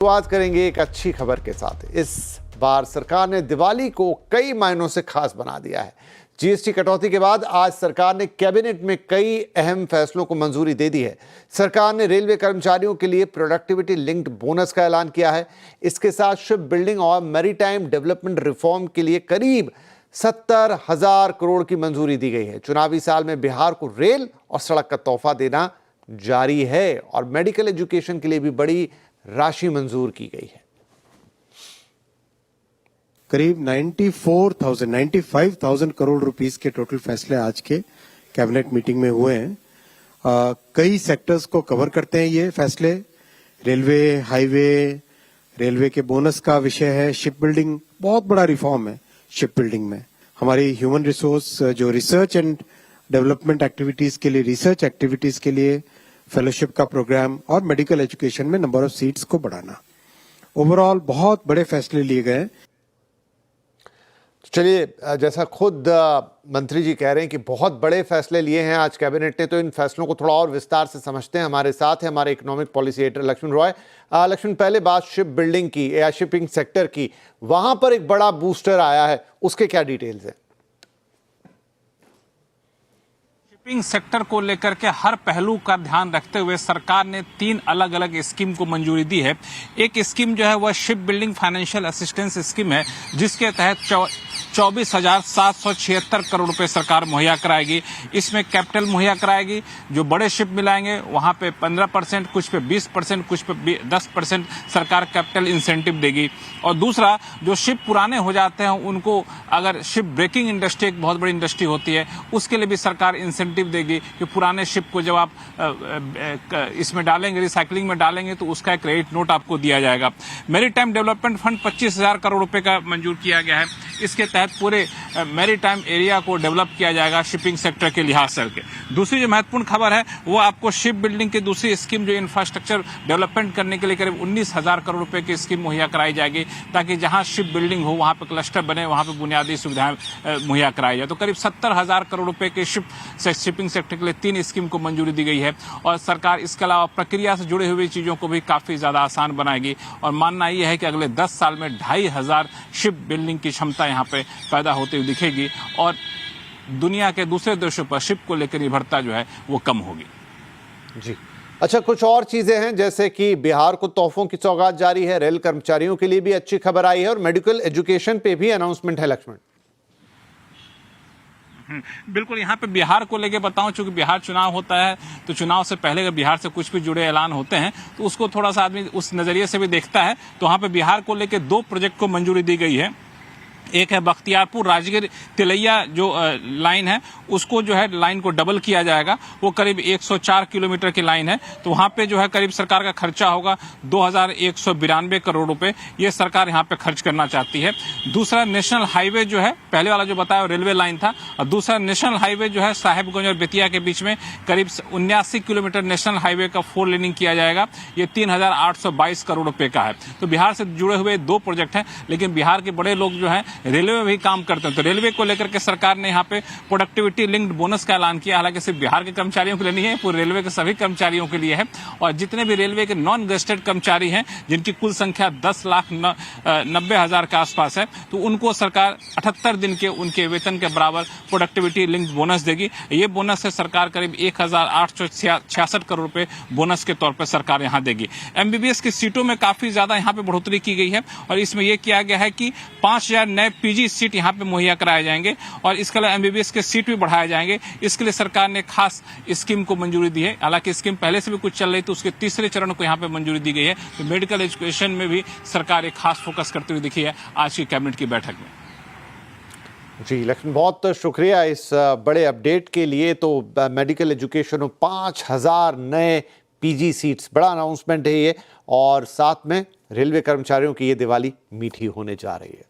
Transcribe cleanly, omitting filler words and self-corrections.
शुरुआत करेंगे एक अच्छी खबर के साथ। इस बार सरकार ने दिवाली को कई मायनों से खास बना दिया है। जीएसटी कटौती के बाद आज सरकार ने कैबिनेट में कई अहम फैसलों को मंजूरी दे दी है। सरकार ने रेलवे कर्मचारियों के लिए प्रोडक्टिविटी लिंक्ड बोनस का ऐलान किया है। इसके साथ शिप बिल्डिंग और मैरीटाइम डेवलपमेंट रिफॉर्म के लिए करीब 70,000 करोड़ की मंजूरी दी गई है। चुनावी साल में बिहार को रेल और सड़क का तोहफा देना जारी है और मेडिकल एजुकेशन के लिए भी बड़ी राशि मंजूर की गई है। करीब 95,000 करोड़ रुपीस के टोटल फैसले आज के कैबिनेट मीटिंग में हुए हैं। कई सेक्टर्स को कवर करते हैं ये फैसले। रेलवे, हाईवे, रेलवे के बोनस का विषय है। शिप बिल्डिंग बहुत बड़ा रिफॉर्म है। शिप बिल्डिंग में हमारी ह्यूमन रिसोर्स जो रिसर्च एंड डेवलपमेंट एक्टिविटीज के लिए, रिसर्च एक्टिविटीज के लिए फेलोशिप का प्रोग्राम और मेडिकल एजुकेशन में नंबर ऑफ सीट्स को बढ़ाना, ओवरऑल बहुत बड़े फैसले लिए गए। चलिए, जैसा खुद मंत्री जी कह रहे हैं कि बहुत बड़े फैसले लिए हैं आज कैबिनेट ने, तो इन फैसलों को थोड़ा और विस्तार से समझते हैं। हमारे साथ है हमारे economic policy editor Lakshman Roy. Lakshman, पहले बात शिप बिल्डिंग की या शिपिंग सेक्टर की, वहां पर एक बड़ा बूस्टर आया है, उसके क्या डिटेल्स हैं? शिपिंग सेक्टर को लेकर के हर पहलू का ध्यान रखते हुए सरकार ने 3 अलग अलग स्कीम को मंजूरी दी है। एक स्कीम जो है वह ship building financial assistance scheme है, जिसके तहत 24,776 करोड़ रुपए सरकार मुहैया कराएगी। इसमें कैपिटल मुहैया कराएगी। जो बड़े शिप मिलाएंगे वहां पे 15%, कुछ पे 20%, कुछ पे 10% सरकार कैपिटल इंसेंटिव देगी। और दूसरा, जो शिप पुराने हो जाते हैं उनको, अगर शिप ब्रेकिंग इंडस्ट्री एक बहुत बड़ी इंडस्ट्री होती है, उसके लिए भी सरकार इंसेंटिव देगी कि पुराने शिप को जब आप इसमें डालेंगे, रिसाइकलिंग में डालेंगे, तो उसका एक क्रेडिट नोट आपको दिया जाएगा। मैरीटाइम डेवलपमेंट फंड 25,000 करोड़ रुपए का मंजूर किया गया है। इसके तहत पूरे मैरीटाइम एरिया को डेवलप किया जाएगा शिपिंग सेक्टर के लिहाज से। दूसरी जो महत्वपूर्ण खबर है वो आपको शिप बिल्डिंग की दूसरी स्कीम, जो इंफ्रास्ट्रक्चर डेवलपमेंट करने के लिए करीब 19,000 करोड़ रुपए की स्कीम मुहैया कराई जाएगी, ताकि जहां शिप बिल्डिंग हो वहां पे क्लस्टर बने, वहां पे बुनियादी सुविधाएं मुहैया कराई जाए। तो करीब 70,000 करोड़ रुपए के शिपिंग सेक्टर के लिए 3 स्कीम को मंजूरी दी गई है। और सरकार इसके अलावा प्रक्रिया से जुड़ी हुई चीजों को भी काफी ज्यादा आसान बनाएगी। और मानना यह है कि अगले 10 साल में 2,500 शिप बिल्डिंग की क्षमता यहाँ पे पैदा होती हुई दिखेगी और दुनिया के दूसरे देशों पर शिप को लेकर निर्भरता जो है वो कम होगी। जी, अच्छा, कुछ और चीजें हैं, जैसे कि बिहार को तोहफों की सौगात जारी है, रेल कर्मचारियों के लिए भी अच्छी खबर आई है और मेडिकल एजुकेशन पे भी अनाउंसमेंट है। लक्ष्मण, बिल्कुल, यहाँ पे बिहार को लेके बताऊं, चूंकि बिहार चुनाव होता है तो चुनाव से पहले अगर बिहार से कुछ भी जुड़े ऐलान होते हैं तो उसको थोड़ा सा आदमी उस नजरिए से भी देखता है। तो वहाँ पे बिहार को लेके 2 प्रोजेक्ट को मंजूरी दी गई है। एक है बख्तियारपुर राजगीर तिलैया जो लाइन है, उसको जो है लाइन को डबल किया जाएगा। वो करीब 104 किलोमीटर की लाइन है। तो वहां पे जो है करीब सरकार का खर्चा होगा 2,192 करोड़ रुपए, ये सरकार यहाँ पे खर्च करना चाहती है। दूसरा नेशनल हाईवे जो है, पहले वाला जो बताया रेलवे लाइन था, और दूसरा नेशनल हाईवे जो है साहेबगंज और बेतिया के बीच में करीब 79 किलोमीटर नेशनल हाईवे का 4 लेनिंग किया जाएगा। ये 3,822 करोड़ रुपए का है। तो बिहार से जुड़े हुए 2 प्रोजेक्ट हैं, लेकिन बिहार के बड़े लोग जो है रेलवे में भी काम करते हैं। तो रेलवे को लेकर के सरकार ने यहाँ पे प्रोडक्टिविटी लिंक्ड बोनस का ऐलान किया। हालांकि सिर्फ बिहार के कर्मचारियों के लिए नहीं है, पूरे रेलवे के सभी कर्मचारियों के लिए है। और जितने भी रेलवे के नॉन गेस्टेड कर्मचारी हैं, जिनकी कुल संख्या 10,90,000 के आसपास है, तो उनको सरकार 78 दिन के उनके वेतन के बराबर प्रोडक्टिविटी लिंक्ड बोनस देगी। ये बोनस से सरकार करीब 1,866 करोड़ रुपए बोनस के तौर पर सरकार यहाँ देगी। एमबीबीएस की सीटों में काफी ज्यादा यहाँ पे बढ़ोतरी की गई है और इसमें यह किया गया है कि 5,000 नए पीजी सीट यहाँ पे मुहैया कराए जाएंगे और इसके अलावा एमबीबीएस के सीट भी बढ़ाए जाएंगे। इसके लिए सरकार ने खास स्कीम को मंजूरी दी है। हालांकि स्कीम पहले से भी कुछ चल रही थी, उसके तीसरे चरण को यहाँ पे मंजूरी दी गई है। तो मेडिकल एजुकेशन में भी सरकार एक खास फोकस करते हुए दिखी है आज की कैबिनेट की बैठक में। जी लक्ष्मण, बहुत शुक्रिया इस बड़े अपडेट के लिए। तो मेडिकल एजुकेशन में 5,000 नए पीजी सीट्स, बड़ा अनाउंसमेंट है ये, और साथ में रेलवे कर्मचारियों की ये दिवाली मीठी होने जा रही है।